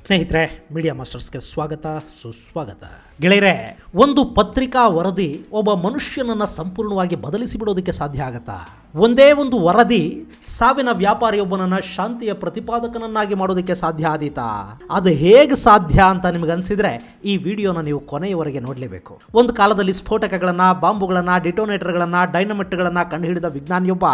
ಸ್ನೇಹಿತರೆ, ಮೀಡಿಯಾ ಮಾಸ್ಟರ್ಸ್ಗೆ ಸ್ವಾಗತ ಸುಸ್ವಾಗತ. ಗೆಳೆಯರೆ, ಒಂದು ಪತ್ರಿಕಾ ವರದಿ ಒಬ್ಬ ಮನುಷ್ಯನನ್ನು ಸಂಪೂರ್ಣವಾಗಿ ಬದಲಿಸಿ ಬಿಡೋದಕ್ಕೆ ಸಾಧ್ಯ ಆಗತ್ತಾ? ಒಂದೇ ಒಂದು ವರದಿ ಸಾವಿನ ವ್ಯಾಪಾರಿಯೊಬ್ಬನನ್ನ ಶಾಂತಿಯ ಪ್ರತಿಪಾದಕನನ್ನಾಗಿ ಮಾಡೋದಕ್ಕೆ ಸಾಧ್ಯ ಆದೀತಾ? ಅದು ಹೇಗೆ ಸಾಧ್ಯ ಅಂತ ನಿಮ್ಗೆ ಅನ್ಸಿದ್ರೆ ಈ ವಿಡಿಯೋನ ನೀವು ಕೊನೆಯವರೆಗೆ ನೋಡಲೇಬೇಕು. ಒಂದು ಕಾಲದಲ್ಲಿ ಸ್ಫೋಟಕಗಳನ್ನ, ಬಾಂಬುಗಳನ್ನ, ಡಿಟೋನೇಟರ್ಗಳನ್ನ, ಡೈನಮಿಟ್ಗಳನ್ನ ಕಂಡುಹಿಡಿದ ವಿಜ್ಞಾನಿಯೊಬ್ಬ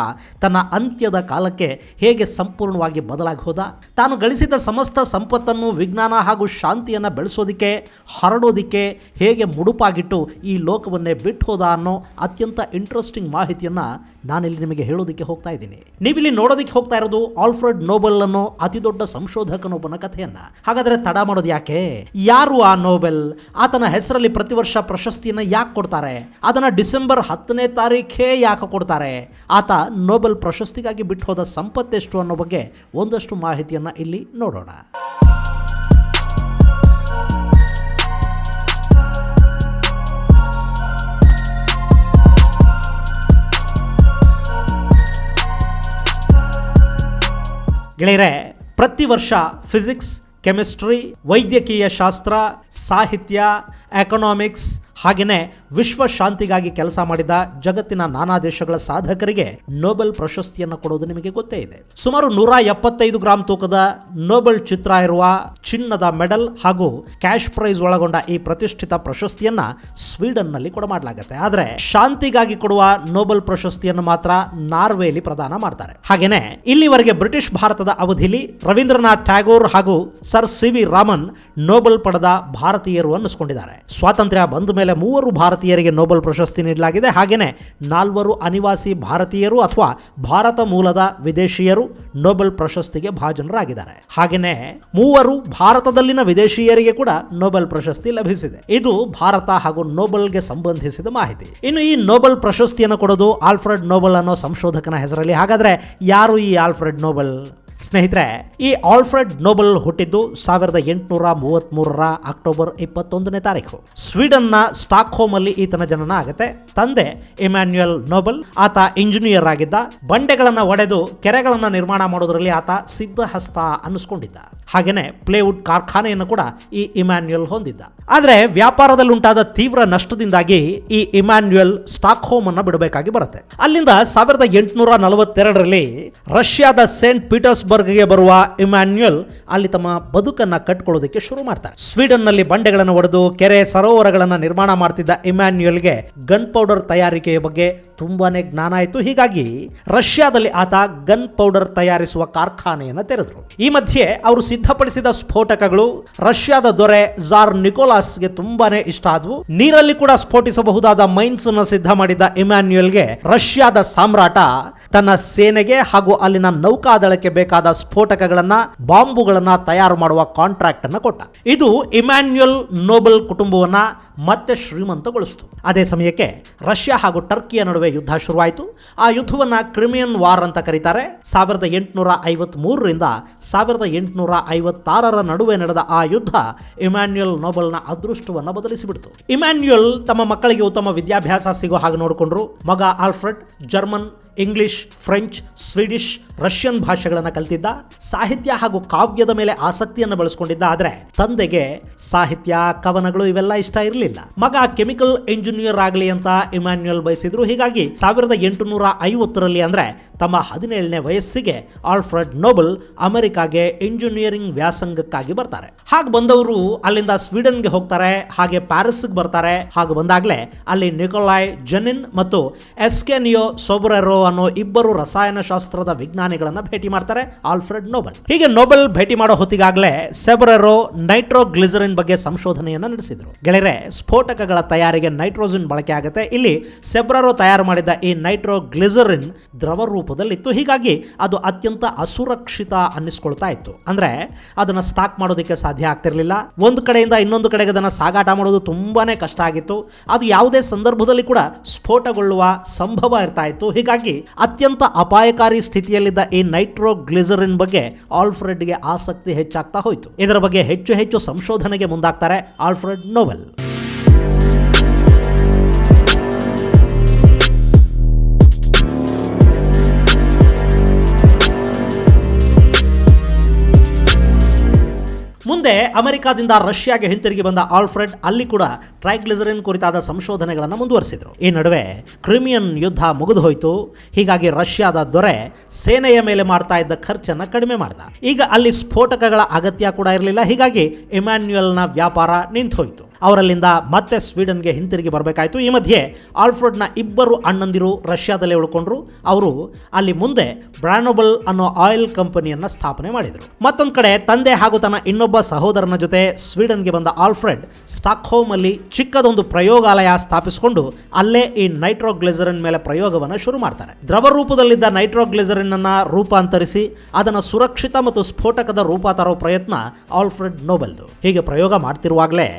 ತನ್ನ ಅಂತ್ಯದ ಕಾಲಕ್ಕೆ ಹೇಗೆ ಸಂಪೂರ್ಣವಾಗಿ ಬದಲಾಗಿ ಹೋದ? ತಾನು ಗಳಿಸಿದ ಸಮಸ್ತ ಸಂಪತ್ತನ್ನು ವಿಜ್ಞಾನ ಹಾಗೂ ಶಾಂತಿಯನ್ನು ಬೆಳೆಸೋದಿಕ್ಕೆ, ಹರಡೋದಿಕ್ಕೆ ಹೇಗೆ ಮುಡುಪಾಗಿಟ್ಟು ಈ ಲೋಕವನ್ನೇ ಬಿಟ್ಟು ಹೋದ ಅನ್ನೋ ಅತ್ಯಂತ ಇಂಟ್ರೆಸ್ಟಿಂಗ್ ಮಾಹಿತಿಯನ್ನು ನಾನಿಲ್ಲಿ ನಿಮಗೆ ಹೇಳೋದಕ್ಕೆ ಹೋಗ್ತಾ ಇದ್ದೀನಿ. ನೀವಿಲ್ಲಿ ನೋಡೋದಕ್ಕೆ ಹೋಗ್ತಾ ಇರೋದು ಆಲ್ಫ್ರೆಡ್ ನೋಬೆಲ್ ಅನ್ನೋ ಅತಿ ದೊಡ್ಡ ಸಂಶೋಧಕನೊಬ್ಬನ ಕಥೆಯನ್ನ. ಹಾಗಾದ್ರೆ ತಡ ಮಾಡೋದು ಯಾಕೆ? ಯಾರು ಆ ನೋಬೆಲ್? ಆತನ ಹೆಸರಲ್ಲಿ ಪ್ರತಿ ವರ್ಷ ಪ್ರಶಸ್ತಿಯನ್ನು ಯಾಕೆ ಕೊಡ್ತಾರೆ? ಅದನ್ನ ಡಿಸೆಂಬರ್ 10ನೇ ತಾರೀಖೇ ಯಾಕೆ ಕೊಡ್ತಾರೆ? ಆತ ನೋಬೆಲ್ ಪ್ರಶಸ್ತಿಗಾಗಿ ಬಿಟ್ಟು ಹೋದ ಸಂಪತ್ತೆಷ್ಟು ಅನ್ನೋ ಬಗ್ಗೆ ಒಂದಷ್ಟು ಮಾಹಿತಿಯನ್ನ ಇಲ್ಲಿ ನೋಡೋಣ. ಗೆಳೆಯರೆ, ಪ್ರತಿ ವರ್ಷ ಫಿಸಿಕ್ಸ್, ಕೆಮಿಸ್ಟ್ರಿ, ವೈದ್ಯಕೀಯ ಶಾಸ್ತ್ರ, ಸಾಹಿತ್ಯ, ಎಕನಾಮಿಕ್ಸ್ ಹಾಗೆಯೇ ವಿಶ್ವ ಶಾಂತಿಗಾಗಿ ಕೆಲಸ ಮಾಡಿದ ಜಗತ್ತಿನ ನಾನಾ ದೇಶಗಳ ಸಾಧಕರಿಗೆ ನೊಬೆಲ್ ಪ್ರಶಸ್ತಿಯನ್ನು ಕೊಡೋದು ನಿಮಗೆ ಗೊತ್ತೇ ಇದೆ. ಸುಮಾರು 175 ಗ್ರಾಂ ತೂಕದ ನೊಬೆಲ್ ಚಿತ್ರ ಇರುವ ಚಿನ್ನದ ಮೆಡಲ್ ಹಾಗೂ ಕ್ಯಾಶ್ ಪ್ರೈಸ್ ಒಳಗೊಂಡ ಈ ಪ್ರತಿಷ್ಠಿತ ಪ್ರಶಸ್ತಿಯನ್ನ ಸ್ವೀಡನ್ನಲ್ಲಿ ಕೊಡಮಾಡಲಾಗುತ್ತೆ. ಆದರೆ ಶಾಂತಿಗಾಗಿ ಕೊಡುವ ನೊಬೆಲ್ ಪ್ರಶಸ್ತಿಯನ್ನು ಮಾತ್ರ ನಾರ್ವೆಯಲ್ಲಿ ಪ್ರದಾನ ಮಾಡ್ತಾರೆ. ಹಾಗೇನೆ ಇಲ್ಲಿವರೆಗೆ ಬ್ರಿಟಿಷ್ ಭಾರತದ ಅವಧಿಯಲ್ಲಿ ರವೀಂದ್ರನಾಥ್ ಟ್ಯಾಗೋರ್ ಹಾಗೂ ಸರ್ ಸಿ.ವಿ. ರಾಮನ್ ನೊಬೆಲ್ ಪಡೆದ ಭಾರತೀಯರು ಅನ್ನಿಸ್ಕೊಂಡಿದ್ದಾರೆ. ಸ್ವಾತಂತ್ರ್ಯ ಬಂದ ಮೇಲೆ 3 ಭಾರತೀಯರಿಗೆ ನೊಬೆಲ್ ಪ್ರಶಸ್ತಿ ನೀಡಲಾಗಿದೆ. ಹಾಗೆಯೇ 4 ಅನಿವಾಸಿ ಭಾರತೀಯರು ಅಥವಾ ಭಾರತ ಮೂಲದ ವಿದೇಶಿಯರು ನೊಬೆಲ್ ಪ್ರಶಸ್ತಿಗೆ ಭಾಜನರಾಗಿದ್ದಾರೆ. ಹಾಗೆಯೇ 3 ಭಾರತದಲ್ಲಿನ ವಿದೇಶಿಯರಿಗೆ ಕೂಡ ನೊಬೆಲ್ ಪ್ರಶಸ್ತಿ ಲಭಿಸಿದೆ. ಇದು ಭಾರತ ಹಾಗೂ ನೊಬೆಲ್ಗೆ ಸಂಬಂಧಿಸಿದ ಮಾಹಿತಿ. ಇನ್ನು ಈ ನೊಬೆಲ್ ಪ್ರಶಸ್ತಿಯನ್ನು ಕೊಡೋದು ಆಲ್ಫ್ರೆಡ್ ನೋಬೆಲ್ ಅನ್ನೋ ಸಂಶೋಧಕನ ಹೆಸರಲ್ಲಿ. ಹಾಗಾದ್ರೆ ಯಾರು ಈ ಆಲ್ಫ್ರೆಡ್ ನೋಬೆಲ್? ಸ್ನೇಹಿತರೆ, ಈ ಆಲ್ಫ್ರೆಡ್ ನೋಬೆಲ್ ಹುಟ್ಟಿದ್ದು 1833 ಅಕ್ಟೋಬರ್ 21ನೇ ತಾರೀಕು ಸ್ವೀಡನ್ನ ಸ್ಟಾಕ್ಹೋಮ್ ಅಲ್ಲಿ ಈತನ ಜನನ ಆಗುತ್ತೆ. ತಂದೆ ಇಮ್ಯಾನ್ಯುಯಲ್ ನೋಬೆಲ್. ಆತ ಇಂಜಿನಿಯರ್ ಆಗಿದ್ದ. ಬಂಡೆಗಳನ್ನ ಒಡೆದು ಕೆರೆಗಳನ್ನ ನಿರ್ಮಾಣ ಮಾಡೋದ್ರಲ್ಲಿ ಆತ ಸಿದ್ಧಹಸ್ತ ಅನ್ನಿಸ್ಕೊಂಡಿದ್ದ. ಹಾಗೇನೆ ಪ್ಲೇವುಡ್ ಕಾರ್ಖಾನೆಯನ್ನು ಕೂಡ ಈ ಇಮ್ಯಾನ್ಯುಯಲ್ ಹೊಂದಿದ್ದ. ಆದರೆ ವ್ಯಾಪಾರದಲ್ಲಿ ಉಂಟಾದ ತೀವ್ರ ನಷ್ಟದಿಂದಾಗಿ ಈ ಇಮ್ಯಾನ್ಯುಯಲ್ ಸ್ಟಾಕ್ಹೋಮ್ ಅನ್ನು ಬಿಡಬೇಕಾಗಿ ಬರುತ್ತೆ. ಅಲ್ಲಿಂದ 1842ರಲ್ಲಿ ರಷ್ಯಾದ ಸೇಂಟ್ ಪೀಟರ್ಸ್ಬರ್ಗ್ಗೆ ಬರುವ ಇಮ್ಯಾನ್ಯುಯಲ್ ಅಲ್ಲಿ ತಮ್ಮ ಬದುಕನ್ನ ಕಟ್ಕೊಳ್ಳೋದಕ್ಕೆ ಶುರು ಮಾಡ್ತಾರೆ. ಸ್ವೀಡನ್ ನಲ್ಲಿ ಬಂಡೆಗಳನ್ನು ಒಡೆದು ಕೆರೆ ಸರೋವರಗಳನ್ನು ನಿರ್ಮಾಣ ಮಾಡ್ತಿದ್ದ ಇಮ್ಯಾನ್ಯುಯಲ್ಗೆ ಗನ್ ಪೌಡರ್ ತಯಾರಿಕೆಯ ಬಗ್ಗೆ ತುಂಬಾನೇ ಜ್ಞಾನ ಆಯಿತು. ಹೀಗಾಗಿ ರಷ್ಯಾದಲ್ಲಿ ಆತ ಗನ್ ಪೌಡರ್ ತಯಾರಿಸುವ ಕಾರ್ಖಾನೆಯನ್ನು ತೆರೆದ್ರು. ಈ ಮಧ್ಯೆ ಅವರು ಸಿದ್ಧಪಡಿಸಿದ ಸ್ಫೋಟಕಗಳು ರಷ್ಯಾದ ದೊರೆ ಝಾರ್ ನಿಕೋಲಾಸ್ಗೆ ತುಂಬಾನೇ ಇಷ್ಟ ಆದವು. ನೀರಲ್ಲಿ ಕೂಡ ಸ್ಫೋಟಿಸಬಹುದಾದ ಮೈನ್ಸ್ ಅನ್ನು ಸಿದ್ಧ ಮಾಡಿದ್ದ ಇಮ್ಯಾನ್ಯುಯಲ್ಗೆ ರಷ್ಯಾದ ಸಾಮ್ರಾಟ ತನ್ನ ಸೇನೆಗೆ ಹಾಗೂ ಅಲ್ಲಿನ ನೌಕಾದಳಕ್ಕೆ ಬೇಕಾದ ಸ್ಫೋಟಕಗಳನ್ನ, ಬಾಂಬುಗಳನ್ನ ತಯಾರು ಮಾಡುವ ಕಾಂಟ್ರಾಕ್ಟ್ ಅನ್ನು ಕೊಟ್ಟ. ಇದು ಇಮ್ಯಾನ್ಯುಯಲ್ ನೋಬೆಲ್ ಕುಟುಂಬವನ್ನ ಮತ್ತೆ ಶ್ರೀಮಂತಗೊಳಿಸಿತು. ಅದೇ ಸಮಯಕ್ಕೆ ರಷ್ಯಾ ಹಾಗೂ ಟರ್ಕಿಯ ನಡುವೆ ಯುದ್ಧ ಶುರುವಾಯಿತು. ಆ ಯುದ್ಧವನ್ನ ಕ್ರಿಮಿಯನ್ ವಾರ್ ಅಂತ ಕರೀತಾರೆ. 1853ರಿಂದ 1856ರ ನಡುವೆ ನಡೆದ ಆ ಯುದ್ಧ ಇಮ್ಯಾನ್ಯುಯಲ್ ನೋಬೆಲ್ನ ಅದೃಷ್ಟವನ್ನು ಬದಲಿಸಿಬಿಡ್ತು. ಇಮ್ಯಾನ್ಯುಯಲ್ ತಮ್ಮ ಮಕ್ಕಳಿಗೆ ಉತ್ತಮ ವಿದ್ಯಾಭ್ಯಾಸ ಸಿಗೋ ಹಾಗೆ ನೋಡಿಕೊಂಡ್ರು. ಮಗ Alfred German, English, French, Swedish, Russian ಭಾಷೆಗಳನ್ನು ಕಲಿತಿದ್ದ. ಸಾಹಿತ್ಯ ಹಾಗೂ ಕಾವ್ಯದ ಮೇಲೆ ಆಸಕ್ತಿಯನ್ನು ಬೆಳೆಸ್ಕೊಂಡಿದ್ದ. ಆದರೆ ತಂದೆಗೆ ಸಾಹಿತ್ಯ, ಕವನಗಳು ಇವೆಲ್ಲ ಇಷ್ಟ ಇರಲಿಲ್ಲ. ಮಗ ಕೆಮಿಕಲ್ ಇಂಜಿನಿಯರ್ ಆಗಲಿ ಅಂತ ಇಮ್ಯಾನ್ಯುಯಲ್ ಬಯಸಿದ್ರು. ಹೀಗಾಗಿ 1850ರಲ್ಲಿ ಅಂದ್ರೆ ತಮ್ಮ 17ನೇ ವಯಸ್ಸಿಗೆ ಆಲ್ಫ್ರೆಡ್ ನೋಬೆಲ್ ಅಮೆರಿಕಾಗೆ ಇಂಜಿನಿಯರಿಂಗ್ ವ್ಯಾಸಂಗಕ್ಕಾಗಿ ಬರ್ತಾರೆ. ಹಾಗೆ ಬಂದವರು ಅಲ್ಲಿಂದ ಸ್ವೀಡನ್ಗೆ ಹೋಗ್ತಾರೆ, ಹಾಗೆ ಪ್ಯಾರಿಸ್ಗೆ ಬರ್ತಾರೆ. ಹಾಗೆ ಬಂದಾಗಲೇ ಅಲ್ಲಿ ನಿಕೋಲಾಯ್ ಜೆನಿನ್ ಮತ್ತು ಎಸ್ಕೆನಿಯೋ ಸೊಬ್ರೆರೋ ಅನ್ನೋ 2 ರಸಾಯನಶಾಸ್ತ್ರದ ವಿಜ್ಞಾನಿಗಳನ್ನ ಭೇಟಿ ಮಾಡ್ತಾರೆ ಆಲ್ಫ್ರೆಡ್ ನೋಬೆಲ್. ಹೀಗೆ ನೋಬೆಲ್ ಭೇಟಿ ಮಾಡೋ ಹೊತ್ತಿಗಾಗಲೇ ಸೊಬ್ರೆರೋ ನೈಟ್ರೋಗ್ಲಿಸರಿನ್ ಬಗ್ಗೆ ಸಂಶೋಧನೆಯನ್ನು ನಡೆಸಿದ್ರು. ಗೆಳೆಯರೆ, ಸ್ಫೋಟಕಗಳ ತಯಾರಿಗೆ ನೈಟ್ರೋಜನ್ ಬಳಕೆ ಆಗುತ್ತೆ. ಇಲ್ಲಿ ಸೊಬ್ರೆರೋ ತಯಾರು ಮಾಡಿದ ಈ ನೈಟ್ರೋಗ್ಲಿಸರಿನ್ ದ್ರವ ರೂಪದಲ್ಲಿತ್ತು. ಹೀಗಾಗಿ ಅದು ಅತ್ಯಂತ ಅಸುರಕ್ಷಿತ ಅನ್ನಿಸ್ಕೊಳ್ತಾ ಇತ್ತು. ಅಂದ್ರೆ ಅದನ್ನ ಸ್ಟಾಕ್ ಮಾಡೋದಕ್ಕೆ ಸಾಧ್ಯ ಆಗ್ತಿರ್ಲಿಲ್ಲ. ಒಂದು ಕಡೆಯಿಂದ ಇನ್ನೊಂದು ಕಡೆಗೆ ಅದನ್ನ ಸಾಗಾಟ ಮಾಡೋದು ತುಂಬಾನೇ ಕಷ್ಟ ಆಗಿತ್ತು. ಅದು ಯಾವುದೇ ಸಂದರ್ಭದಲ್ಲಿ ಕೂಡ ಸ್ಫೋಟಗೊಳ್ಳುವ ಸಂಭವ ಇರ್ತಾ ಇತ್ತು. ಹೀಗಾಗಿ ಅತ್ಯಂತ ಅಪಾಯಕಾರಿ ಸ್ಥಿತಿಯಲ್ಲಿದ್ದ ಈ ನೈಟ್ರೋಗ್ಲಿಸರಿನ್ ಬಗ್ಗೆ ಆಲ್ಫ್ರೆಡ್ಗೆ ಆಸಕ್ತಿ ಹೆಚ್ಚಾಗ್ತಾ ಹೋಯಿತು. ಇದರ ಬಗ್ಗೆ ಹೆಚ್ಚು ಹೆಚ್ಚು ಸಂಶೋಧನೆಗೆ ಮುಂದಾಗ್ತಾರೆ ಆಲ್ಫ್ರೆಡ್ ನೋಬೆಲ್. ಮುಂದೆ ಅಮೆರಿಕಾದಿಂದ ರಷ್ಯಾಗೆ ಹಿಂತಿರುಗಿ ಬಂದ ಆಲ್ಫ್ರೆಡ್ ಅಲ್ಲಿ ಕೂಡ ಟ್ರೈಗ್ಲಿಸರಿನ್ ಕುರಿತಾದ ಸಂಶೋಧನೆಗಳನ್ನು ಮುಂದುವರಿಸಿದರು. ಈ ನಡುವೆ ಕ್ರಿಮಿಯನ್ ಯುದ್ಧ ಮುಗಿದು ಹೋಯಿತು. ಹೀಗಾಗಿ ರಷ್ಯಾದ ದೊರೆ ಸೇನೆಯ ಮೇಲೆ ಮಾಡ್ತಾ ಇದ್ದ ಖರ್ಚನ್ನು ಕಡಿಮೆ ಮಾಡ್ದ. ಈಗ ಅಲ್ಲಿ ಸ್ಫೋಟಕಗಳ ಅಗತ್ಯ ಕೂಡ ಇರಲಿಲ್ಲ. ಹೀಗಾಗಿ ಇಮ್ಯಾನ್ಯುಯಲ್ನ ವ್ಯಾಪಾರ ನಿಂತು ಹೋಯಿತು. ಅವರಲ್ಲಿಂದ ಮತ್ತೆ ಸ್ವೀಡನ್ಗೆ ಹಿಂತಿರುಗಿ ಬರಬೇಕಾಯಿತು. ಈ ಮಧ್ಯೆ ಆಲ್ಫ್ರೆಡ್ನ ಇಬ್ಬರು ಅಣ್ಣಂದಿರು ರಷ್ಯಾದಲ್ಲೇ ಉಳ್ಕೊಂಡ್ರು. ಅವರು ಅಲ್ಲಿ ಮುಂದೆ ಬ್ರಾನೋಬಲ್ ಅನ್ನೋ ಆಯಿಲ್ ಕಂಪನಿಯನ್ನು ಸ್ಥಾಪನೆ ಮಾಡಿದರು. ಮತ್ತೊಂದು ಕಡೆ ತಂದೆ ಹಾಗೂ ತನ್ನ ಇನ್ನೊಬ್ಬ ಸಹೋದರನ ಜೊತೆ ಸ್ವೀಡನ್ಗೆ ಬಂದ ಆಲ್ಫ್ರೆಡ್ ಸ್ಟಾಕ್ಹೋಮ್ ಅಲ್ಲಿ ಚಿಕ್ಕದೊಂದು ಪ್ರಯೋಗಾಲಯ ಸ್ಥಾಪಿಸಿಕೊಂಡು ಅಲ್ಲೇ ಈ ನೈಟ್ರೋಗ್ಲಿಸರಿನ್ ಮೇಲೆ ಪ್ರಯೋಗವನ್ನು ಶುರು ಮಾಡ್ತಾರೆ. ದ್ರವ ರೂಪದಲ್ಲಿದ್ದ ನೈಟ್ರೋಗ್ಲಿಸರಿನ್ ಅನ್ನ ರೂಪಾಂತರಿಸಿ ಅದನ್ನು ಸುರಕ್ಷಿತ ಮತ್ತು ಸ್ಫೋಟಕದ ರೂಪ ತರೋ ಪ್ರಯತ್ನ ಆಲ್ಫ್ರೆಡ್ ನೋಬೆಲ್ದು. ಹೀಗೆ ಪ್ರಯೋಗ ಮಾಡ್ತಿರುವಾಗಲೇ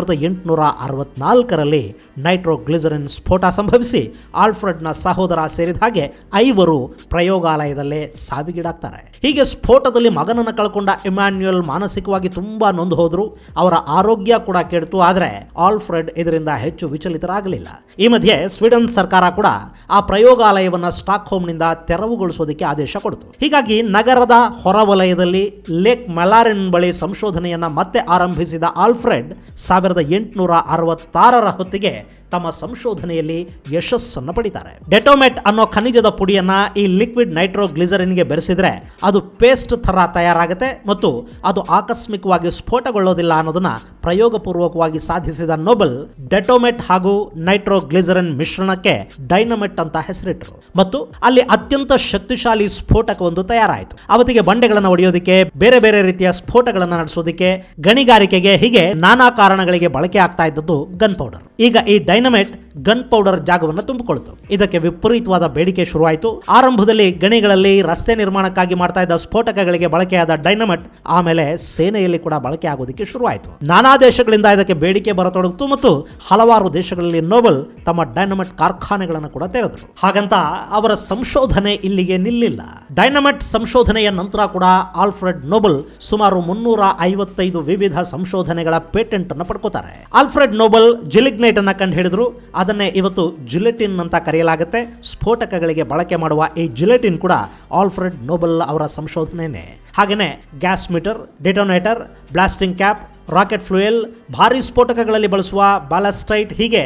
1864ರಲ್ಲಿ ನೈಟ್ರೋಗ್ಲಿಸರಿನ್ ಸ್ಫೋಟ ಸಂಭವಿಸಿ ಆಲ್ಫ್ರೆಡ್ನ ಸಹೋದರ ಸೇರಿದ ಹಾಗೆ 5 ಪ್ರಯೋಗಾಲಯದಲ್ಲೇ ಸಾವಿಗೀಡಾಗ್ತಾರೆ. ಹೀಗೆ ಸ್ಫೋಟದಲ್ಲಿ ಮಗನನ್ನು ಕಳ್ಕೊಂಡ ಇಮ್ಯಾನ್ಯುಯಲ್ ಮಾನಸಿಕವಾಗಿ ತುಂಬಾ ನೊಂದು ಹೋದ್ರು. ಅವರ ಆರೋಗ್ಯ ಕೂಡ ಕೆಡ್ತು. ಆದರೆ ಆಲ್ಫ್ರೆಡ್ ಇದರಿಂದ ಹೆಚ್ಚು ವಿಚಲಿತರಾಗಲಿಲ್ಲ. ಈ ಮಧ್ಯೆ ಸ್ವೀಡನ್ ಸರ್ಕಾರ ಕೂಡ ಆ ಪ್ರಯೋಗಾಲಯವನ್ನು ಸ್ಟಾಕ್ಹೋಮ್ನಿಂದ ತೆರವುಗೊಳಿಸೋದಕ್ಕೆ ಆದೇಶ ಕೊಡ್ತು. ಹೀಗಾಗಿ ನಗರದ ಹೊರವಲಯದಲ್ಲಿ ಲೇಕ್ ಮೆಲಾರಿನ್ ಬಳಿ ಸಂಶೋಧನೆಯನ್ನ ಮತ್ತೆ ಆರಂಭಿಸಿದ ಆಲ್ಫ್ರೆಡ್ 1866ರ ಹೊತ್ತಿಗೆ ತಮ್ಮ ಸಂಶೋಧನೆಯಲ್ಲಿ ಯಶಸ್ಸನ್ನು ಪಡಿತಾರೆ. ಡೆಟೋಮೆಟ್ ಅನ್ನೋ ಖನಿಜದ ಪುಡಿಯನ್ನ ಈ ಲಿಕ್ವಿಡ್ ನೈಟ್ರೋಗ್ಲಿಸರಿನ್ಗೆ ಬೆರೆಸಿದ್ರೆ ಅದು ಪೇಸ್ಟ್ ಥರ ತಯಾರಾಗುತ್ತೆ ಮತ್ತು ಅದು ಆಕಸ್ಮಿಕವಾಗಿ ಸ್ಫೋಟಗೊಳ್ಳೋದಿಲ್ಲ ಅನ್ನೋದನ್ನ ಪ್ರಯೋಗಪೂರ್ವಕವಾಗಿ ಸಾಧಿಸಿದ ನೋಬೆಲ್ ಡೆಟೋಮೆಟ್ ಹಾಗೂ ನೈಟ್ರೋಗ್ಲಿಸರಿನ್ ಮಿಶ್ರಣಕ್ಕೆ ಡೈನಮೆಟ್ ಅಂತ ಹೆಸರಿಟ್ಟರು ಮತ್ತು ಅಲ್ಲಿ ಅತ್ಯಂತ ಶಕ್ತಿಶಾಲಿ ಸ್ಫೋಟಕವೊಂದು ತಯಾರಾಯಿತು. ಅವತ್ತಿಗೆ ಬಂಡೆಗಳನ್ನು ಒಡೆಯೋದಕ್ಕೆ, ಬೇರೆ ಬೇರೆ ರೀತಿಯ ಸ್ಫೋಟಗಳನ್ನು ನಡೆಸೋದಕ್ಕೆ, ಗಣಿಗಾರಿಕೆಗೆ ಹೀಗೆ ನಾನಾ ಕಾರಣಗಳಿಗೆ ಬಳಕೆ ಆಗ್ತಾ ಇದ್ದದ್ದು ಗನ್ ಪೌಡರ್. ಈಗ ಈ ಡೈನಮೆಟ್ ಗನ್ ಪೌಡರ್ ಜಾಗವನ್ನು ತುಂಬಿಕೊಳ್ತು. ಇದಕ್ಕೆ ವಿಪರೀತವಾದ ಬೇಡಿಕೆ ಶುರುವಾಯಿತು. ಆರಂಭದಲ್ಲಿ ಗಣಿಗಳಲ್ಲಿ, ರಸ್ತೆ ನಿರ್ಮಾಣಕ್ಕಾಗಿ ಮಾಡ್ತಾ ಇದ್ದ ಸ್ಫೋಟಕಗಳಿಗೆ ಬಳಕೆಯಾದ ಡೈನಮೆಟ್ ಆಮೇಲೆ ಸೇನೆಯಲ್ಲಿ ಕೂಡ ಬಳಕೆ ಆಗೋದಕ್ಕೆ ಶುರುವಾಯಿತು. ನಾನಾ ದೇಶಗಳಿಂದ ಇದಕ್ಕೆ ಬೇಡಿಕೆ ಬರತೊಡಗಿತು ಮತ್ತು ಹಲವಾರು ದೇಶಗಳಲ್ಲಿ ನೋಬೆಲ್ ತಮ್ಮ ಡೈನಮೆಟ್ ಕಾರ್ಖಾನೆಗಳನ್ನು ಕೂಡ ತೆರೆದರು. ಹಾಗಂತ ಅವರ ಸಂಶೋಧನೆ ಇಲ್ಲಿಗೆ ನಿಲ್ಲಿಲ್ಲ. ಡೈನಮೆಟ್ ಸಂಶೋಧನೆಯ ನಂತರ ಕೂಡ ಆಲ್ಫ್ರೆಡ್ ನೋಬೆಲ್ ಸುಮಾರು 355 ವಿವಿಧ ಸಂಶೋಧನೆಗಳ ಪೇಟೆಂಟ್ ಅನ್ನು ಪಡ್ಕೋತಾರೆ. ಆಲ್ಫ್ರೆಡ್ ನೋಬೆಲ್ ಜಿಲಿಗ್ನೈಟ್ ಅನ್ನ ಕಂಡು ಹಿಡಿದ್ರು. ಅದನ್ನೇ ಇವತ್ತು ಜಿಲೆಟಿನ್ ಅಂತ ಕರೆಯಲಾಗುತ್ತೆ. ಸ್ಫೋಟಕಗಳಿಗೆ ಬಳಕೆ ಮಾಡುವ ಈ ಜಿಲೆಟಿನ್ ಕೂಡ ಆಲ್ಫ್ರೆಡ್ ನೋಬೆಲ್ ಅವರ ಸಂಶೋಧನೆಯೇ. ಹಾಗೆಯೇ gas meter, detonator, blasting cap, rocket fuel, ಭಾರಿ ಸ್ಫೋಟಕಗಳಲ್ಲಿ ಬಳಸುವ ಬ್ಯಾಲಸ್ಟೈಟ್, ಹೀಗೆ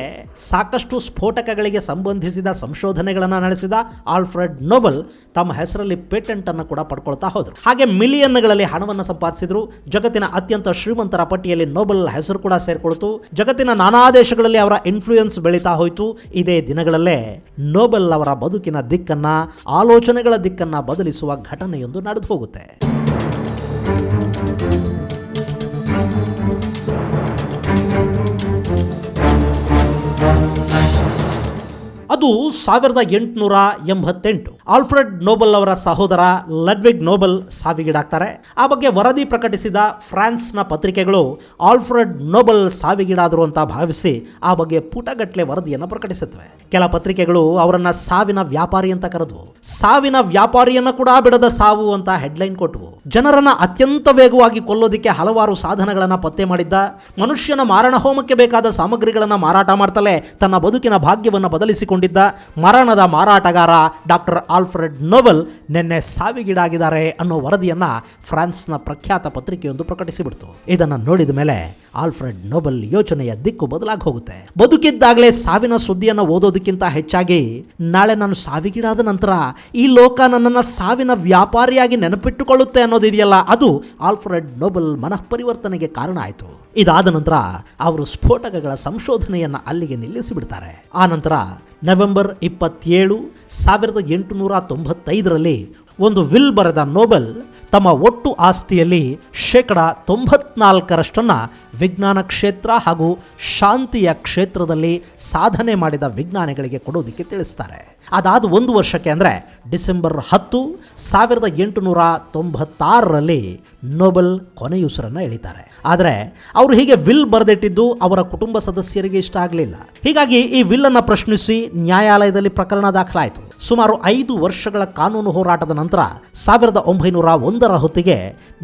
ಸಾಕಷ್ಟು ಸ್ಫೋಟಕಗಳಿಗೆ ಸಂಬಂಧಿಸಿದ ಸಂಶೋಧನೆಗಳನ್ನು ನಡೆಸಿದ ಆಲ್ಫ್ರೆಡ್ ನೋಬೆಲ್ ತಮ್ಮ ಹೆಸರಲ್ಲಿ ಪೇಟೆಂಟ್ ಅನ್ನು ಕೂಡ ಪಡ್ಕೊಳ್ತಾ ಹೋದರು. ಹಾಗೆ ಮಿಲಿಯನ್ಗಳಲ್ಲಿ ಹಣವನ್ನು ಸಂಪಾದಿಸಿದ್ರು. ಜಗತ್ತಿನ ಅತ್ಯಂತ ಶ್ರೀಮಂತರ ಪಟ್ಟಿಯಲ್ಲಿ ನೋಬೆಲ್ ಹೆಸರು ಕೂಡ ಸೇರ್ಕೊಳ್ತು. ಜಗತ್ತಿನ ನಾನಾ ದೇಶಗಳಲ್ಲಿ ಅವರ ಇನ್ಫ್ಲೂಯೆನ್ಸ್ ಬೆಳೀತಾ ಹೋಯಿತು. ಇದೇ ದಿನಗಳಲ್ಲೇ ನೋಬೆಲ್ ಅವರ ಬದುಕಿನ ದಿಕ್ಕನ್ನ, ಆಲೋಚನೆಗಳ ದಿಕ್ಕನ್ನ ಬದಲಿಸುವ ಘಟನೆಯೊಂದು ನಡೆದು ಹೋಗುತ್ತೆ. ಅದು 1888. ಆಲ್ಫ್ರೆಡ್ ನೋಬೆಲ್ ಅವರ ಸಹೋದರ ಲಡ್ವಿಗ್ ನೋಬೆಲ್ ಸಾವಿಗೀಡಾಗ್ತಾರೆ. ಆ ಬಗ್ಗೆ ವರದಿ ಪ್ರಕಟಿಸಿದ ಫ್ರಾನ್ಸ್ನ ಪತ್ರಿಕೆಗಳು ಆಲ್ಫ್ರೆಡ್ ನೋಬೆಲ್ ಸಾವಿಗೀಡಾದರು ಅಂತ ಭಾವಿಸಿ ಆ ಬಗ್ಗೆ ಪುಟಗಟ್ಟಲೆ ವರದಿಯನ್ನು ಪ್ರಕಟಿಸುತ್ತವೆ. ಕೆಲ ಪತ್ರಿಕೆಗಳು ಅವರನ್ನ ಸಾವಿನ ವ್ಯಾಪಾರಿ ಅಂತ ಕರೆದವು. ಸಾವಿನ ವ್ಯಾಪಾರಿಯನ್ನ ಕೂಡ ಬಿಡದ ಸಾವು ಅಂತ ಹೆಡ್ಲೈನ್ ಕೊಟ್ಟವು. ಜನರನ್ನ ಅತ್ಯಂತ ವೇಗವಾಗಿ ಕೊಲ್ಲೋದಿಕ್ಕೆ ಹಲವಾರು ಸಾಧನಗಳನ್ನ ಪತ್ತೆ ಮಾಡಿದ್ದ, ಮನುಷ್ಯನ ಮಾರಣ ಹೋಮಕ್ಕೆ ಬೇಕಾದ ಸಾಮಗ್ರಿಗಳನ್ನ ಮಾರಾಟ ಮಾಡ್ತಲೇ ತನ್ನ ಬದುಕಿನ ಭಾಗ್ಯವನ್ನು ಬದಲಿಸಿಕೊಂಡಿದ್ದ ಮರಣದ ಮಾರಾಟಗಾರ ಡಾಕ್ಟರ್ ಆಲ್ಫ್ರೆಡ್ ನೋಬೆಲ್ ನಿನ್ನೆ ಸಾವಿಗೀಡಾಗಿದ್ದಾರೆ ಅನ್ನೋ ವರದಿಯನ್ನ ಫ್ರಾನ್ಸ್ನ ಪ್ರಖ್ಯಾತ ಪತ್ರಿಕೆಯೊಂದು ಪ್ರಕಟಿಸಿಬಿಡ್ತು. ಇದನ್ನ ನೋಡಿದ ಮೇಲೆ ಆಲ್ಫ್ರೆಡ್ ನೋಬೆಲ್ ಯೋಚನೆಯ ದಿಕ್ಕು ಬದಲಾಗಿ ಹೋಗುತ್ತೆ. ಬದುಕಿದ್ದಾಗಲೇ ಸಾವಿನ ಸುದ್ದಿಯನ್ನು ಓದೋದಕ್ಕಿಂತ ಹೆಚ್ಚಾಗಿ ನಾಳೆ ನಾನು ಸಾವಿಗೀಡಾದ ನಂತರ ಈ ಲೋಕ ನನ್ನನ್ನು ಸಾವಿನ ವ್ಯಾಪಾರಿಯಾಗಿ ನೆನಪಿಟ್ಟುಕೊಳ್ಳುತ್ತೆ ಅನ್ನೋದಿದೆಯಲ್ಲ, ಅದು ಆಲ್ಫ್ರೆಡ್ ನೋಬೆಲ್ ಮನಃಪರಿವರ್ತನೆಗೆ ಕಾರಣ ಆಯಿತು. ಇದಾದ ನಂತರ ಅವರು ಸ್ಫೋಟಕಗಳ ಸಂಶೋಧನೆಯನ್ನು ಅಲ್ಲಿಗೆ ನಿಲ್ಲಿಸಿಬಿಡ್ತಾರೆ. ಆ ನಂತರ ನವೆಂಬರ್ 27, 1895ರಲ್ಲಿ ಒಂದು ವಿಲ್ ಬರೆದ ನೋಬೆಲ್ ತಮ್ಮ ಒಟ್ಟು ಆಸ್ತಿಯಲ್ಲಿ 94%ರಷ್ಟನ್ನು ವಿಜ್ಞಾನ ಕ್ಷೇತ್ರ ಹಾಗೂ ಶಾಂತಿಯ ಕ್ಷೇತ್ರದಲ್ಲಿ ಸಾಧನೆ ಮಾಡಿದ ವಿಜ್ಞಾನಿಗಳಿಗೆ ಕೊಡೋದಕ್ಕೆ ತಿಳಿಸ್ತಾರೆ. ಅದಾದ 1 ವರ್ಷಕ್ಕೆ ಅಂದರೆ ಡಿಸೆಂಬರ್ 10, 1896ರಲ್ಲಿ ನೋಬೆಲ್ ಕೊನೆಯುಸಿರನ್ನು ಎಳಿತಾರೆ. ಆದರೆ ಅವರು ಹೀಗೆ ವಿಲ್ ಬರೆದಿಟ್ಟಿದ್ದು ಅವರ ಕುಟುಂಬ ಸದಸ್ಯರಿಗೆ ಇಷ್ಟ ಆಗಲಿಲ್ಲ. ಹೀಗಾಗಿ ಈ ವಿಲ್ ಅನ್ನು ಪ್ರಶ್ನಿಸಿ ನ್ಯಾಯಾಲಯದಲ್ಲಿ ಪ್ರಕರಣ ದಾಖಲಾಯಿತು. ಸುಮಾರು 5 ವರ್ಷಗಳ ಕಾನೂನು ಹೋರಾಟದ ನಂತರ 1901ರ ಹೊತ್ತಿಗೆ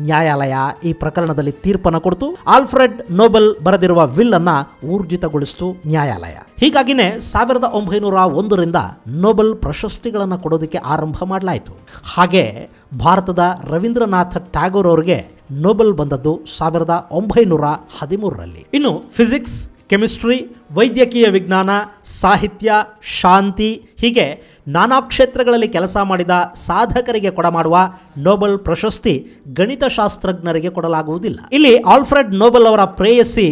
ನ್ಯಾಯಾಲಯ ಈ ಪ್ರಕರಣದಲ್ಲಿ ತೀರ್ಪನ್ನು ಕೊಡ್ತು. ಆಲ್ಫ್ರೆಡ್ ನೋಬೆಲ್ ಬರೆದಿರುವ ವಿಲ್ ಅನ್ನ ಊರ್ಜಿತಗೊಳಿಸಿತು ನ್ಯಾಯಾಲಯ. ಹೀಗಾಗಿನೇ 1901ರಿಂದ ನೋಬೆಲ್ ಪ್ರಶಸ್ತಿಗಳನ್ನು ಕೊಡೋದಕ್ಕೆ ಆರಂಭ ಮಾಡಲಾಯಿತು. ಹಾಗೆ ಭಾರತದ ರವೀಂದ್ರನಾಥ್ ಟ್ಯಾಗೋರ್ ಅವರಿಗೆ ನೋಬೆಲ್ ಬಂದದ್ದು 1913ರಲ್ಲಿ. ಇನ್ನು ಫಿಸಿಕ್ಸ್, ಕೆಮಿಸ್ಟ್ರಿ, ವೈದ್ಯಕೀಯ ವಿಜ್ಞಾನ, ಸಾಹಿತ್ಯ, ಶಾಂತಿ ಹೀಗೆ ನಾನಾ ಕ್ಷೇತ್ರಗಳಲ್ಲಿ ಕೆಲಸ ಮಾಡಿದ ಸಾಧಕರಿಗೆ ಕೊಡಮಾಡುವ ನೋಬೆಲ್ ಪ್ರಶಸ್ತಿ ಗಣಿತಶಾಸ್ತ್ರಜ್ಞರಿಗೆ ಕೊಡಲಾಗುವುದಿಲ್ಲ. ಇಲ್ಲಿ ಆಲ್ಫ್ರೆಡ್ ನೋಬೆಲ್ ಅವರ ಪ್ರೇಯಸಿ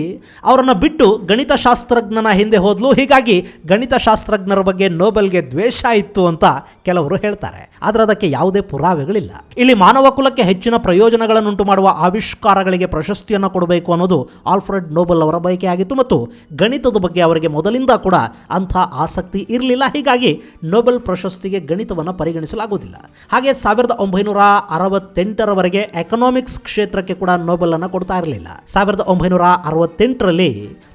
ಅವರನ್ನು ಬಿಟ್ಟು ಗಣಿತಶಾಸ್ತ್ರಜ್ಞನ ಹಿಂದೆ ಹೋದ್ಲು. ಹೀಗಾಗಿ ಗಣಿತಶಾಸ್ತ್ರಜ್ಞರ ಬಗ್ಗೆ ನೋಬೆಲ್ಗೆ ದ್ವೇಷ ಇತ್ತು ಅಂತ ಕೆಲವರು ಹೇಳ್ತಾರೆ. ಆದರೆ ಅದಕ್ಕೆ ಯಾವುದೇ ಪುರಾವೆಗಳಿಲ್ಲ. ಇಲ್ಲಿ ಮಾನವ ಕುಲಕ್ಕೆ ಹೆಚ್ಚಿನ ಪ್ರಯೋಜನಗಳನ್ನುಂಟು ಮಾಡುವ ಆವಿಷ್ಕಾರಗಳಿಗೆ ಪ್ರಶಸ್ತಿಯನ್ನು ಕೊಡಬೇಕು ಅನ್ನೋದು ಆಲ್ಫ್ರೆಡ್ ನೋಬೆಲ್ ಅವರ ಬಯಕೆಯಾಗಿತ್ತು ಮತ್ತು ಗಣಿತದ ಬಗ್ಗೆ ಅವರಿಗೆ ಮೊದಲಿಂದ ಕೂಡ ಅಂಥ ಆಸಕ್ತಿ ಇರಲಿಲ್ಲ. ಹೀಗಾಗಿ ನೋಬೆಲ್ ಪ್ರಶಸ್ತಿಗೆ ಗಣಿತವನ್ನು ಪರಿಗಣಿಸಲಾಗುವುದಿಲ್ಲ. ಹಾಗೆ 1968ರವರೆಗೆ ಎಕನಾಮಿಕ್ಸ್ ಕ್ಷೇತ್ರಕ್ಕೆ ಕೂಡ ನೋಬೆಲ್ ಅನ್ನು ಕೊಡ್ತಾ ಇರಲಿಲ್ಲ. 1968ರಲ್ಲಿ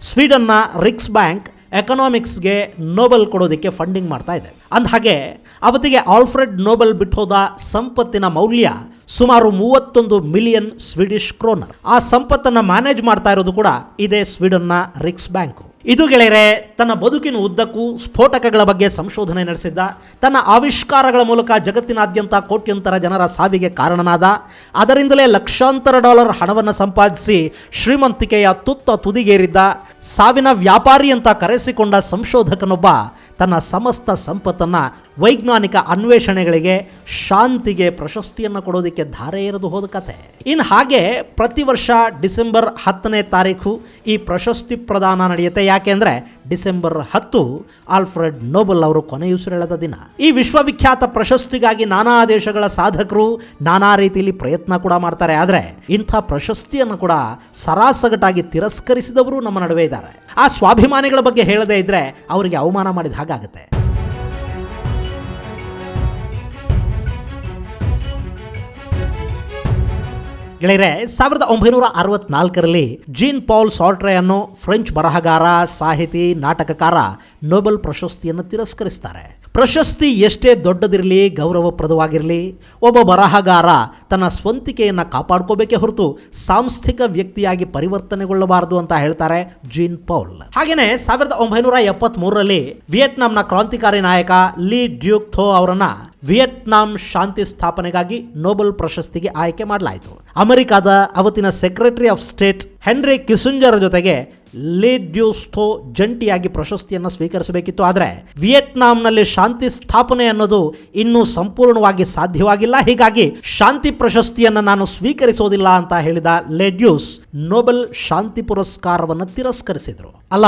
ಸ್ವೀಡನ್ನ ರಿಕ್ಸ್ ಬ್ಯಾಂಕ್ ಎಕನಾಮಿಕ್ಸ್ಗೆ ನೋಬೆಲ್ ಕೊಡೋದಕ್ಕೆ ಫಂಡಿಂಗ್ ಮಾಡ್ತಾ ಇದೆ. ಅಂದಹಾಗೆ ಅವತ್ತಿಗೆ ಆಲ್ಫ್ರೆಡ್ ನೋಬೆಲ್ ಬಿಟ್ಟೋದ ಸಂಪತ್ತಿನ ಮೌಲ್ಯ ಸುಮಾರು 31 ಮಿಲಿಯನ್ ಸ್ವೀಡಿಷ್ ಕ್ರೋನರ್. ಆ ಸಂಪತ್ತನ್ನು ಮ್ಯಾನೇಜ್ ಮಾಡ್ತಾ ಇರೋದು ಕೂಡ ಇದೇ ಸ್ವೀಡನ್ನ ರಿಕ್ಸ್ ಬ್ಯಾಂಕ್. ಇದು ಗೆಳೆಯರೆ, ತನ್ನ ಬದುಕಿನ ಉದ್ದಕ್ಕೂ ಸ್ಫೋಟಕಗಳ ಬಗ್ಗೆ ಸಂಶೋಧನೆ ನಡೆಸಿದ್ದ, ತನ್ನ ಆವಿಷ್ಕಾರಗಳ ಮೂಲಕ ಜಗತ್ತಿನಾದ್ಯಂತ ಕೋಟ್ಯಂತರ ಜನರ ಸಾವಿಗೆ ಕಾರಣನಾದ, ಅದರಿಂದಲೇ ಲಕ್ಷಾಂತರ ಡಾಲರ್ ಹಣವನ್ನು ಸಂಪಾದಿಸಿ ಶ್ರೀಮಂತಿಕೆಯ ತುದಿಗೇರಿದ್ದ, ಸಾವಿನ ವ್ಯಾಪಾರಿ ಅಂತ ಕರೆಸಿಕೊಂಡ ಸಂಶೋಧಕನೊಬ್ಬ ತನ್ನ ಸಮಸ್ತ ಸಂಪತ್ತನ್ನು ವೈಜ್ಞಾನಿಕ ಅನ್ವೇಷಣೆಗಳಿಗೆ, ಶಾಂತಿಗೆ ಪ್ರಶಸ್ತಿಯನ್ನು ಕೊಡೋದಕ್ಕೆ ಧಾರೆ ಎರೆದು ಹೋದ ಕತೆ. ಇನ್ನು ಹಾಗೆ ಪ್ರತಿ ವರ್ಷ ಡಿಸೆಂಬರ್ 10ನೇ ತಾರೀಕು ಈ ಪ್ರಶಸ್ತಿ ಪ್ರದಾನ ನಡೆಯುತ್ತೆ. ಯಾಕೆಂದ್ರೆ ಡಿಸೆಂಬರ್ 10 ಆಲ್ಫ್ರೆಡ್ ನೋಬೆಲ್ ಅವರು ಕೊನೆಯುಸಿರೆಳೆದ ದಿನ. ಈ ವಿಶ್ವವಿಖ್ಯಾತ ಪ್ರಶಸ್ತಿಗಾಗಿ ನಾನಾ ದೇಶಗಳ ಸಾಧಕರು ನಾನಾ ರೀತಿಯಲ್ಲಿ ಪ್ರಯತ್ನ ಕೂಡ ಮಾಡ್ತಾರೆ. ಆದರೆ ಇಂಥ ಪ್ರಶಸ್ತಿಯನ್ನು ಕೂಡ ಸರಾಸಗಟಾಗಿ ತಿರಸ್ಕರಿಸಿದವರು ನಮ್ಮ ನಡುವೆ ಇದ್ದಾರೆ. ಆ ಸ್ವಾಭಿಮಾನಿಗಳ ಬಗ್ಗೆ ಹೇಳದೇ ಇದ್ರೆ ಅವರಿಗೆ ಅವಮಾನ ಮಾಡಿದ ಹಾಗಾಗುತ್ತೆ. ಗೆಳೆಯರೆ, 1964ರಲ್ಲಿ ಜೀನ್ ಪಾಲ್ ಸಾರ್ಟ್ರೆ ಅನ್ನೋ ಫ್ರೆಂಚ್ ಬರಹಗಾರ, ಸಾಹಿತಿ, ನಾಟಕಕಾರ ನೋಬೆಲ್ ಪ್ರಶಸ್ತಿಯನ್ನು ತಿರಸ್ಕರಿಸ್ತಾರೆ. ಪ್ರಶಸ್ತಿ ಎಷ್ಟೇ ದೊಡ್ಡದಿರಲಿ, ಗೌರವಪ್ರದವಾಗಿರಲಿ, ಒಬ್ಬ ಬರಹಗಾರ ತನ್ನ ಸ್ವಂತಿಕೆಯನ್ನು ಕಾಪಾಡ್ಕೋಬೇಕೇ ಹೊರತು ಸಾಂಸ್ಥಿಕ ವ್ಯಕ್ತಿಯಾಗಿ ಪರಿವರ್ತನೆಗೊಳ್ಳಬಾರದು ಅಂತ ಹೇಳ್ತಾರೆ ಜೀನ್ ಪೌಲ್. ಹಾಗೇನೆ 1973ರಲ್ಲಿ ವಿಯೆಟ್ನಾಂನ ಕ್ರಾಂತಿಕಾರಿ ನಾಯಕ ಲೀ ಡ್ಯೂಕ್ ಥೋ ಅವರನ್ನ ವಿಯೆಟ್ನಾಂ ಶಾಂತಿ ಸ್ಥಾಪನೆಗಾಗಿ ನೋಬೆಲ್ ಪ್ರಶಸ್ತಿಗೆ ಆಯ್ಕೆ ಮಾಡಲಾಯಿತು. ಅಮೆರಿಕದ ಅವತ್ತಿನ ಸೆಕ್ರೆಟರಿ ಆಫ್ ಸ್ಟೇಟ್ ಹೆನ್ರಿ ಕಿಸಿಂಜರ್ ಜೊತೆಗೆ ಲೀ ಡ್ಯೂಕ್ ಥೋ ಜಂಟಿಯಾಗಿ ಪ್ರಶಸ್ತಿಯನ್ನು ಸ್ವೀಕರಿಸಬೇಕಿತ್ತು. ಆದರೆ ವಿಯೆಟ್ನಾಂನಲ್ಲಿ ಶಾಂತಿ ಸ್ಥಾಪನೆ ಅನ್ನೋದು ಇನ್ನೂ ಸಂಪೂರ್ಣವಾಗಿ ಸಾಧ್ಯವಾಗಿಲ್ಲ. ಹೀಗಾಗಿ ಶಾಂತಿ ಪ್ರಶಸ್ತಿಯನ್ನು ನಾನು ಸ್ವೀಕರಿಸೋದಿಲ್ಲ ಅಂತ ಹೇಳಿದ ಲೀ ಡ್ಯೂಕ್ ನೋಬೆಲ್ ಶಾಂತಿ ಪುರಸ್ಕಾರವನ್ನು ತಿರಸ್ಕರಿಸಿದರು. ಅಲ್ಲ,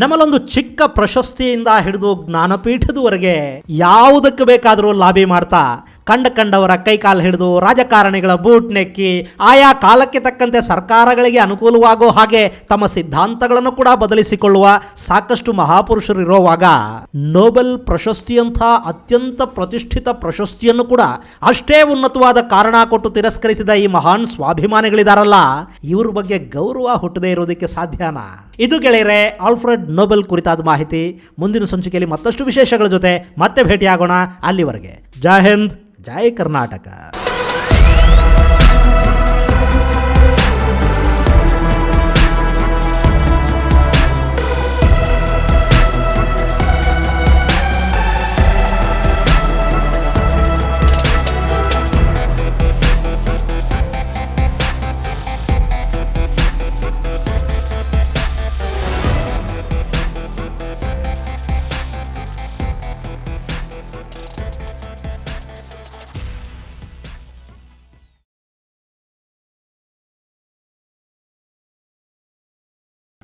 ನಮ್ಮಲ್ಲೊಂದು ಚಿಕ್ಕ ಪ್ರಶಸ್ತಿಯಿಂದ ಹಿಡಿದು ಜ್ಞಾನಪೀಠದವರೆಗೆ ಯಾವುದಕ್ಕೆ ಬೇಕಾದರೂ ಲಾಬಿ ಮಾಡ್ತಾ ಕಂಡವರ ಕೈಕಾಲು ಹಿಡಿದು ರಾಜಕಾರಣಿಗಳ ಬೂಟ್ ನೆಕ್ಕಿ ಆಯಾ ಕಾಲಕ್ಕೆ ತಕ್ಕಂತೆ ಸರ್ಕಾರಗಳಿಗೆ ಅನುಕೂಲವಾಗೋ ಹಾಗೆ ತಮ್ಮ ಸಿದ್ಧಾಂತಗಳನ್ನು ಕೂಡ ಬದಲಿಸಿಕೊಳ್ಳುವ ಸಾಕಷ್ಟು ಮಹಾಪುರುಷರು ಇರೋವಾಗ ನೋಬೆಲ್ ಪ್ರಶಸ್ತಿಯಂಥ ಅತ್ಯಂತ ಪ್ರತಿಷ್ಠಿತ ಪ್ರಶಸ್ತಿಯನ್ನು ಕೂಡ ಅಷ್ಟೇ ಉನ್ನತವಾದ ಕಾರಣ ಕೊಟ್ಟು ತಿರಸ್ಕರಿಸಿದ ಈ ಮಹಾನ್ ಸ್ವಾಭಿಮಾನಿಗಳಿದಾರಲ್ಲ, ಇವ್ರ ಬಗ್ಗೆ ಗೌರವ ಹುಟ್ಟದೇ ಇರೋದಕ್ಕೆ ಸಾಧ್ಯನಾ? ಇದು ಗೆಳೆಯರೆ ಆಲ್ಫ್ರೆಡ್ ನೋಬೆಲ್ ಕುರಿತಾದ ಮಾಹಿತಿ. ಮುಂದಿನ ಸಂಚಿಕೆಯಲ್ಲಿ ಮತ್ತಷ್ಟು ವಿಶೇಷಗಳ ಜೊತೆ ಮತ್ತೆ ಭೇಟಿಯಾಗೋಣ. ಅಲ್ಲಿವರೆಗೆ ಜೈ ಹಿಂದ್, ಜೈ ಕರ್ನಾಟಕ.